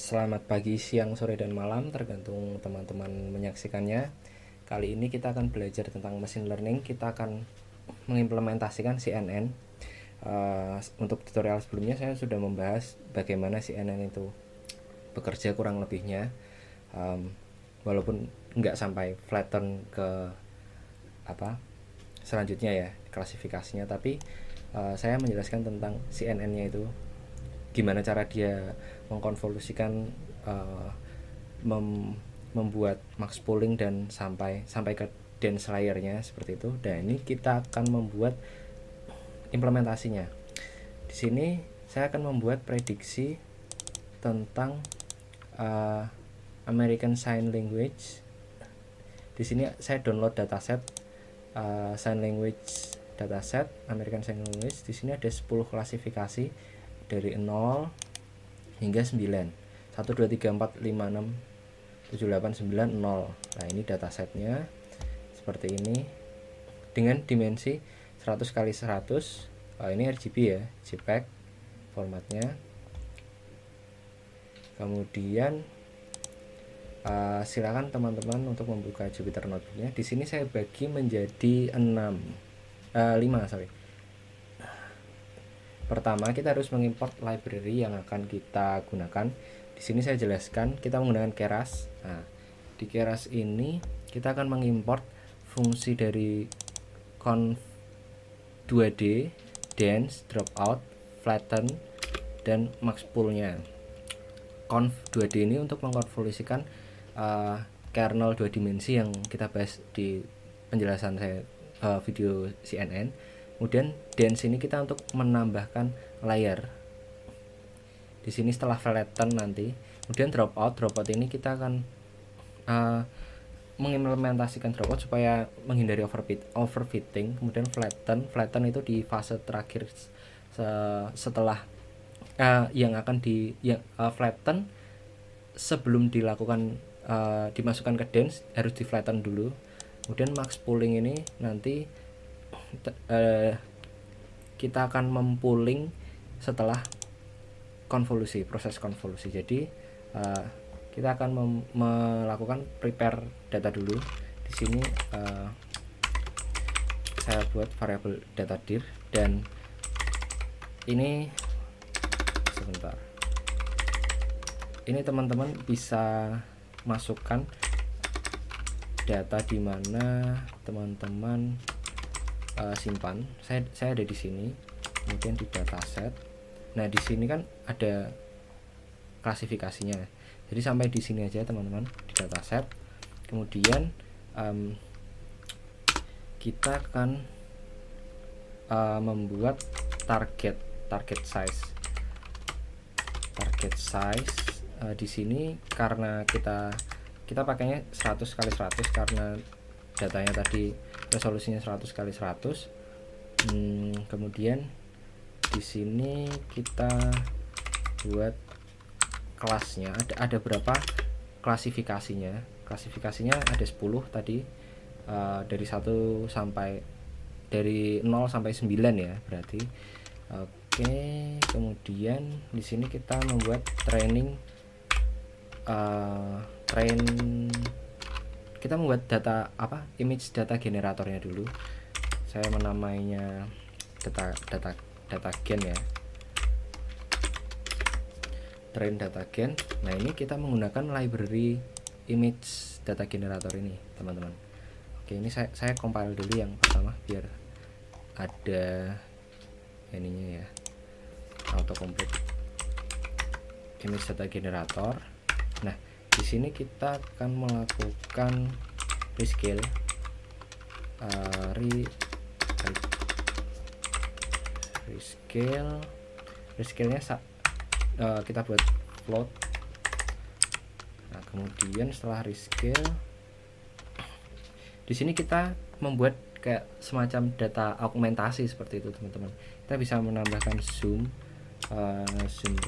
Selamat pagi, siang, sore, dan malam, tergantung teman-teman menyaksikannya. Kali ini kita akan belajar tentang machine learning. Kita akan mengimplementasikan CNN. Untuk tutorial sebelumnya saya sudah membahas bagaimana CNN itu bekerja kurang lebihnya. Walaupun nggak sampai flatten ke apa selanjutnya ya klasifikasinya, tapi saya menjelaskan tentang CNN-nya itu gimana cara dia mengkonvolusikan, membuat max pooling dan sampai ke dense layer-nya seperti itu. Dan ini kita akan membuat implementasinya. Di sini saya akan membuat prediksi tentang American Sign Language. Di sini saya download dataset Sign Language dataset American Sign Language. Di sini ada 10 klasifikasi dari 0 hingga 9. 1 2 3 4 5 6 7 8 9 0. Nah, ini datasetnya seperti ini dengan dimensi 100 kali 100. Ini RGB ya, JPEG formatnya. Kemudian silakan teman-teman untuk membuka Jupyter Notebook-nya. Di sini saya bagi menjadi 5. Pertama, kita harus mengimport library yang akan kita gunakan. Di sini saya jelaskan kita menggunakan Keras. Nah, di Keras ini kita akan mengimport fungsi dari conv 2D, dense, dropout, flatten, dan max pool-nya. Conv 2D ini untuk mengkonvolusikan kernel 2 dimensi yang kita bahas di penjelasan saya video CNN. Kemudian dense ini kita untuk menambahkan layer. Di sini setelah flatten nanti. Kemudian dropout ini kita akan mengimplementasikan dropout supaya menghindari overfitting. Kemudian flatten itu di fase terakhir setelah yang akan flatten sebelum dilakukan dimasukkan ke dense harus di flatten dulu. Kemudian max pooling ini nanti kita akan mempooling setelah proses konvolusi. Jadi kita akan melakukan prepare data dulu. Di sini saya buat variabel data dir, dan ini sebentar. Ini teman-teman bisa masukkan data di mana teman-teman simpan. Saya ada di sini, kemudian di dataset. Nah, di sini kan ada klasifikasinya. Jadi sampai di sini aja teman-teman di dataset. Kemudian kita akan membuat target size. Di sini karena kita pakainya 100 kali 100 karena datanya tadi resolusinya 100 kali 100. Kemudian di sini kita buat kelasnya. Ada berapa klasifikasinya? Klasifikasinya ada 10 tadi, dari 0 sampai 9 ya berarti. Oke, kemudian di sini kita membuat kita membuat image data generatornya dulu. Saya menamainya data gen ya, train data gen. Nah, ini kita menggunakan library image data generator ini teman-teman. Oke, ini saya compile dulu yang pertama biar ada ininya ya, autocomplete image data generator. Nah, di sini kita akan melakukan rescale. Rescale-nya kita buat float. Nah, kemudian setelah rescale, di sini kita membuat kayak semacam data augmentasi seperti itu teman-teman. Kita bisa menambahkan zoom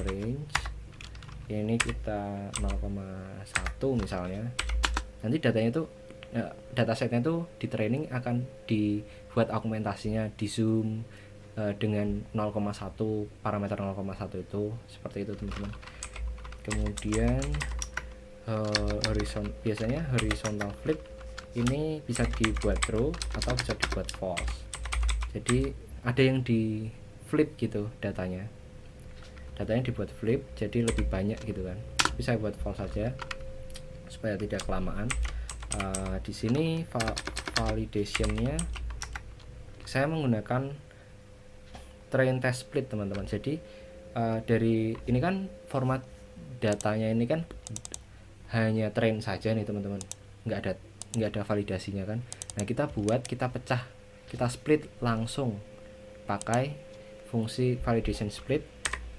range. Ini kita 0,1 misalnya. Nanti datanya itu datasetnya itu di training akan dibuat augmentasinya di zoom dengan 0,1 parameter 0,1 itu seperti itu teman-teman. Kemudian biasanya horizontal flip ini bisa dibuat true atau bisa dibuat false. Jadi ada yang di flip gitu datanya dibuat flip, jadi lebih banyak gitu kan. Bisa buat false saja supaya tidak kelamaan. Di sini validationnya saya menggunakan train test split teman-teman. Jadi dari ini kan format datanya ini kan hanya train saja nih teman-teman, nggak ada validasinya kan. Nah kita pecah, kita split langsung pakai fungsi validation split,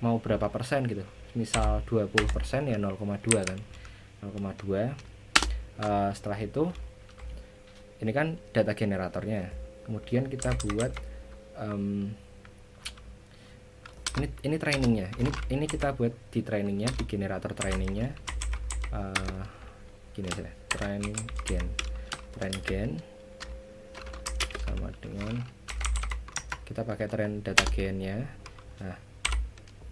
mau berapa persen gitu, misal 20% ya 0,2 kan, 0,2. Setelah itu ini kan data generatornya, kemudian kita buat ini trainingnya, ini kita buat di trainingnya, di generator trainingnya. Gini aja, train gen sama dengan kita pakai train data gennya. Nah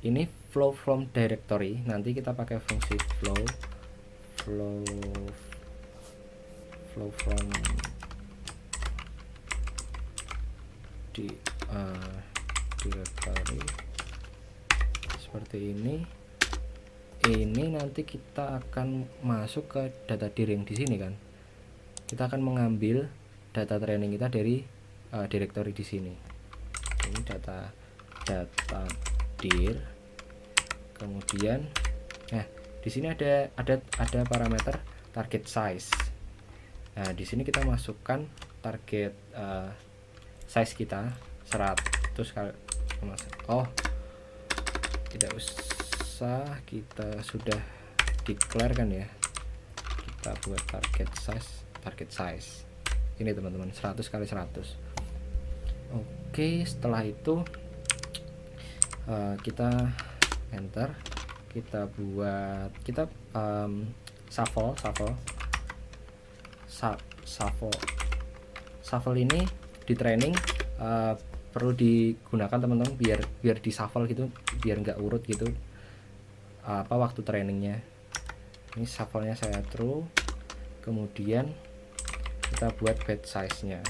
ini flow from directory, nanti kita pakai fungsi flow from di directory seperti ini. Ini nanti kita akan masuk ke data dir yang di sini kan. Kita akan mengambil data training kita dari directory di sini. Ini data dir. Kemudian, nah di sini ada parameter target size. Nah di sini kita masukkan target size kita 100 kali. Oh, tidak usah, kita sudah declare kan ya. Kita buat target size ini teman-teman, 100 kali 100. Oke, setelah itu kita enter, kita buat shuffle ini di training perlu digunakan teman-teman, biar di shuffle gitu, biar nggak urut gitu waktu trainingnya. Ini shuffle-nya saya true, kemudian kita buat batch size-nya,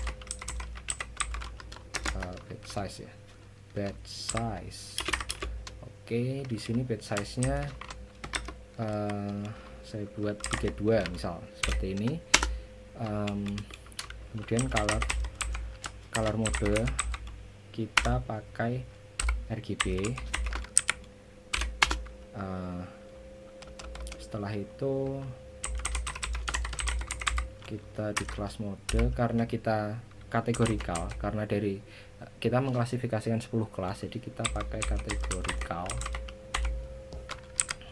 batch size. Oke, di sini batch size-nya saya buat 32 misal seperti ini. Kemudian color mode kita pakai RGB. Setelah itu kita di class mode, karena kita kategorikal, karena dari kita mengklasifikasikan 10 kelas, jadi kita pakai kategorikal.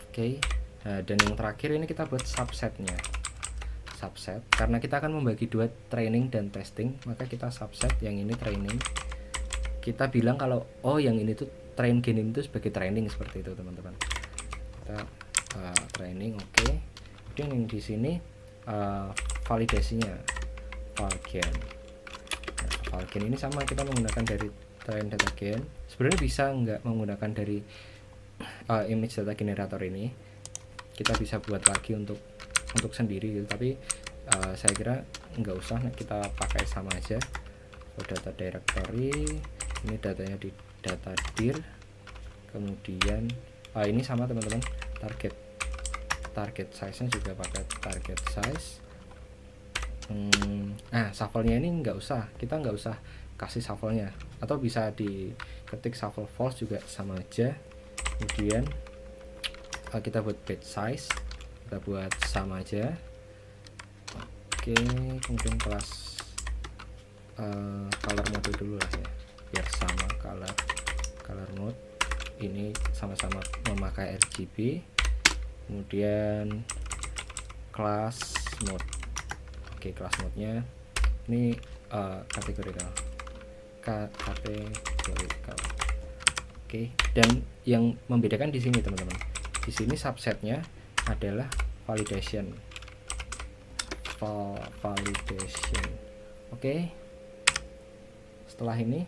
Oke. Dan yang terakhir ini kita buat subset, karena kita akan membagi dua, training dan testing, maka kita subset. Yang ini training, kita bilang kalau yang ini tuh train gen itu sebagai training, seperti itu teman-teman. Kita training, oke. Kemudian yang di sini validasinya valgen. Nah, valgen ini sama, kita menggunakan dari train data gen. Sebenarnya bisa nggak menggunakan dari image data generator ini, kita bisa buat lagi untuk sendiri gitu, tapi saya kira nggak usah, kita pakai sama aja. Data directory, ini datanya di data dir, kemudian ini sama teman-teman, target size nya juga pakai target size. Nah shuffle-nya ini kita nggak usah kasih shuffle-nya, atau bisa diketik shuffle false juga sama aja. Kemudian kita buat batch size, kita buat sama aja. Oke, kemudian kelas color mode dulu lah ya, biar sama. Color mode ini sama-sama memakai RGB. Kemudian class mode, oke, class mode nya ini kategorikal. Oke, dan yang membedakan di sini teman-teman, di sini subsetnya adalah validation. Oke, setelah ini